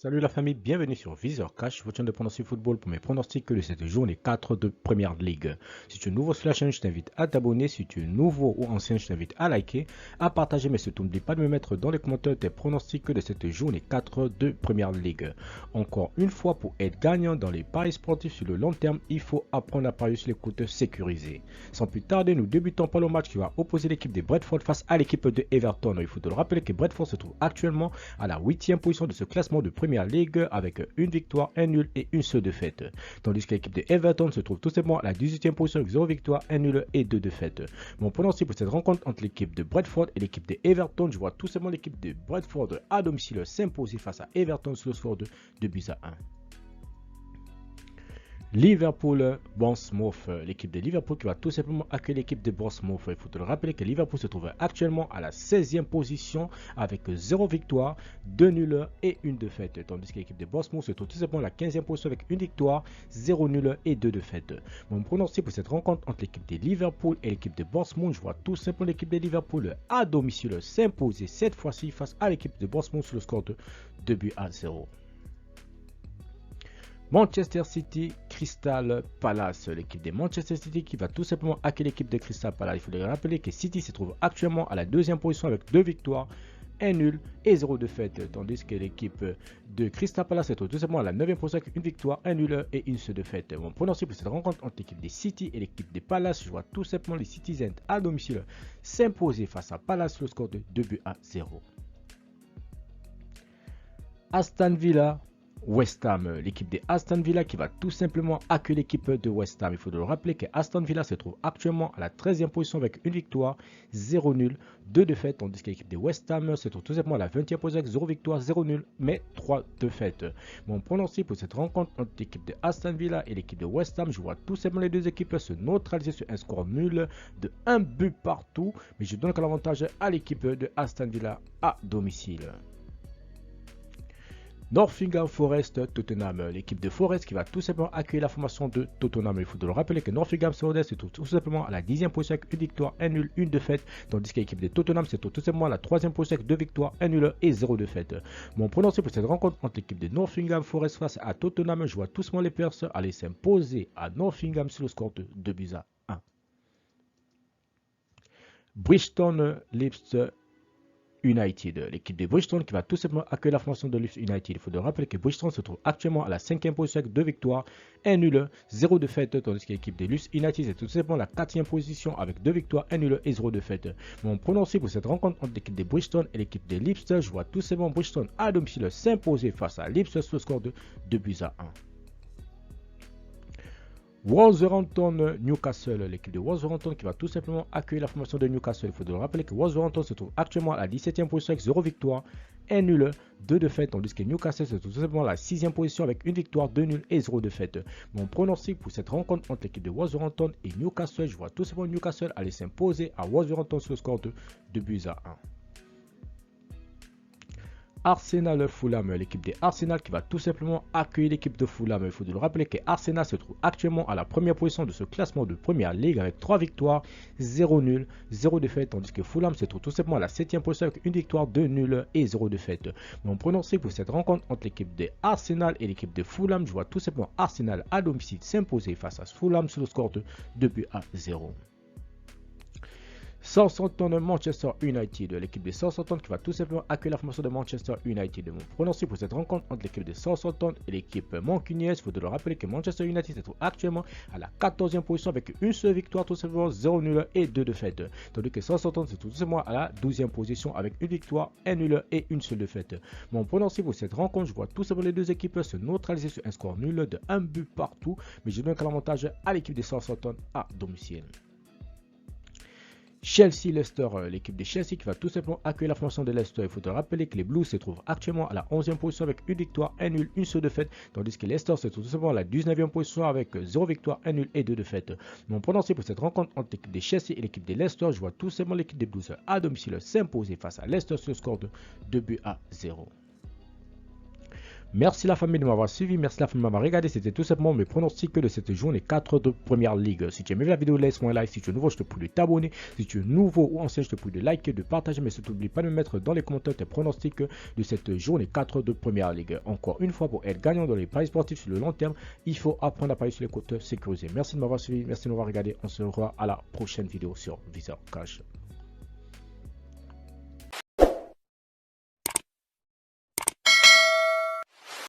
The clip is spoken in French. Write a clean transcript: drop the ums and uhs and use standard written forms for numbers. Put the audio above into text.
Salut la famille, bienvenue sur Viseur Cash, votre chaîne de pronostic football pour mes pronostics de cette journée 4 de Première Ligue. Si tu es nouveau sur la chaîne, je t'invite à t'abonner. Si tu es nouveau ou ancien, je t'invite à liker, à partager, mais surtout n'oublie pas de me mettre dans les commentaires tes pronostics de cette journée 4 de Première Ligue. Encore une fois, pour être gagnant dans les paris sportifs sur le long terme, il faut apprendre à parier sur les cotes sécurisées. Sans plus tarder, nous débutons par le match qui va opposer l'équipe de Brentford face à l'équipe de Everton. Il faut te le rappeler que Brentford se trouve actuellement à la 8e position de ce classement de Première Ligue avec une victoire, un nul et une seule défaite. Tandis que l'équipe de Everton se trouve tout simplement à la 18e position avec 0 victoire, 1 nul et 2 défaites. Mon pronostic pour cette rencontre entre l'équipe de Brentford et l'équipe de Everton, je vois tout simplement l'équipe de Brentford à domicile s'imposer face à Everton sur le score de 2 buts à 1. Liverpool-Bournemouth, l'équipe de Liverpool qui va tout simplement accueillir l'équipe de Bournemouth. Il faut te le rappeler que Liverpool se trouve actuellement à la 16e position avec 0 victoire, 2 nuls et 1 défaite. Tandis que l'équipe de Bournemouth se trouve tout simplement à la 15e position avec 1 victoire, 0 nul et 2 défaites. Mon pronostic pour cette rencontre entre l'équipe de Liverpool et l'équipe de Bournemouth, je vois tout simplement l'équipe de Liverpool à domicile s'imposer cette fois-ci face à l'équipe de Bournemouth sur le score de 2 buts à 0. Manchester City, Crystal Palace, l'équipe de Manchester City qui va tout simplement accueillir l'équipe de Crystal Palace. Il faut le rappeler que City se trouve actuellement à la 2e position avec 2 victoires, 1 nul et 0 défaite, tandis que l'équipe de Crystal Palace se trouve tout simplement à la 9e position avec 1 victoire, 1 nul et 1 seule défaite. Mon pronostic pour cette rencontre entre l'équipe de City et l'équipe de Palace, je vois tout simplement les Citizens à domicile s'imposer face à Palace le score de 2 buts à 0. Aston Villa, West Ham, l'équipe de Aston Villa qui va tout simplement accueillir l'équipe de West Ham. Il faut le rappeler que Aston Villa se trouve actuellement à la 13e position avec 1 victoire, 0 nul, 2 défaites, tandis que l'équipe de West Ham se trouve tout simplement à la 20e position avec 0 victoire, 0 nul, mais 3 défaites. Mon pronostic pour cette rencontre entre l'équipe de Aston Villa et l'équipe de West Ham, je vois tout simplement les deux équipes se neutraliser sur un score nul de 1 but partout, mais je donne l'avantage à l'équipe de Aston Villa à domicile. Nottingham Forest Tottenham, l'équipe de Forest qui va tout simplement accueillir la formation de Tottenham. Il faut le rappeler que Nottingham Forest se trouve tout simplement à la 10e position avec 1 victoire, 1 nul, 1 défaite, tandis que l'équipe de Tottenham se trouve tout simplement à la 3e position avec 2 victoires, 1 nul et 0 défaite. Mon pronostic pour cette rencontre entre l'équipe de Nottingham Forest face à Tottenham, je vois tout simplement les Perses aller s'imposer à Nottingham sur le score de 2 buts à 1. Bristol Leeds United, l'équipe de Bristol qui va tout simplement accueillir la formation de Leeds United. Il faut le rappeler que Bristol se trouve actuellement à la 5e position avec 2 victoires, 1 nul, 0 défaite, tandis que l'équipe de Leeds United est tout simplement à la 4e position avec 2 victoires, 1 nul et 0 défaite. Mon pronostic pour cette rencontre entre l'équipe de Bristol et l'équipe de Leeds, je vois tout simplement Bristol à domicile s'imposer face à Leeds sur le score de 2 buts à 1. Wolverhampton Newcastle, l'équipe de Wolverhampton qui va tout simplement accueillir la formation de Newcastle. Il faut le rappeler que Wolverhampton se trouve actuellement à la 17e position avec 0 victoire, 1 nul, 2 défaites, tandis que Newcastle se trouve tout simplement à la 6e position avec 1 victoire, 2 nuls et 0 défaites. Mon pronostic pour cette rencontre entre l'équipe de Wolverhampton et Newcastle, je vois tout simplement Newcastle aller s'imposer à Wolverhampton sur le score de 2 buts à 1. Arsenal Fulham, l'équipe de Arsenal qui va tout simplement accueillir l'équipe de Fulham. Il faut le rappeler que Arsenal se trouve actuellement à la première position de ce classement de Première Ligue avec 3 victoires, 0 nul, 0 défaite, tandis que Fulham se trouve tout simplement à la 7e position avec 1 victoire, 2 nuls et 0 défaite. Mon pronostic pour cette rencontre entre l'équipe de Arsenal et l'équipe de Fulham, je vois tout simplement Arsenal à domicile s'imposer face à Fulham sur le score de 2 buts à 0. Southampton Manchester United, l'équipe de Southampton qui va tout simplement accueillir la formation de Manchester United. Mon pronostic pour cette rencontre entre l'équipe de Southampton et l'équipe mancunienne, il faut le rappeler que Manchester United se trouve actuellement à la 14e position avec une seule victoire, tout simplement 0 nul et 2 défaites. Tandis que Southampton se trouve tout simplement à la 12e position avec une victoire, 1 nul et une seule défaite. Mon pronostic pour cette rencontre, je vois tout simplement les deux équipes se neutraliser sur un score nul de 1 but partout, mais je donne l'avantage à l'équipe de Southampton à domicile. Chelsea-Leicester, l'équipe de Chelsea qui va tout simplement accueillir la formation de Leicester. Il faut te rappeler que les Blues se trouvent actuellement à la 11e position avec une victoire, 1 nul, une seule défaite, tandis que Leicester se trouve tout simplement à la 19e position avec 0 victoire, 1 nul et 2 défaites. Mon pronostic pour cette rencontre entre l'équipe de Chelsea et l'équipe de Leicester, je vois tout simplement l'équipe des Blues à domicile s'imposer face à Leicester sur le score de 2 buts à 0. Merci la famille de m'avoir suivi, merci la famille de m'avoir regardé. C'était tout simplement mes pronostics de cette journée 4 de Première Ligue. Si tu as aimé la vidéo, laisse-moi un like. Si tu es nouveau, je te prie de t'abonner. Si tu es nouveau ou ancien, je te prie de liker, de partager, mais surtout n'oublie pas de me mettre dans les commentaires tes pronostics de cette journée 4 de Première Ligue. Encore une fois, pour être gagnant dans les paris sportifs sur le long terme, il faut apprendre à parier sur les comptes sécurisés. Merci de m'avoir suivi, merci de m'avoir regardé. On se revoit à la prochaine vidéo sur Viseur Cash.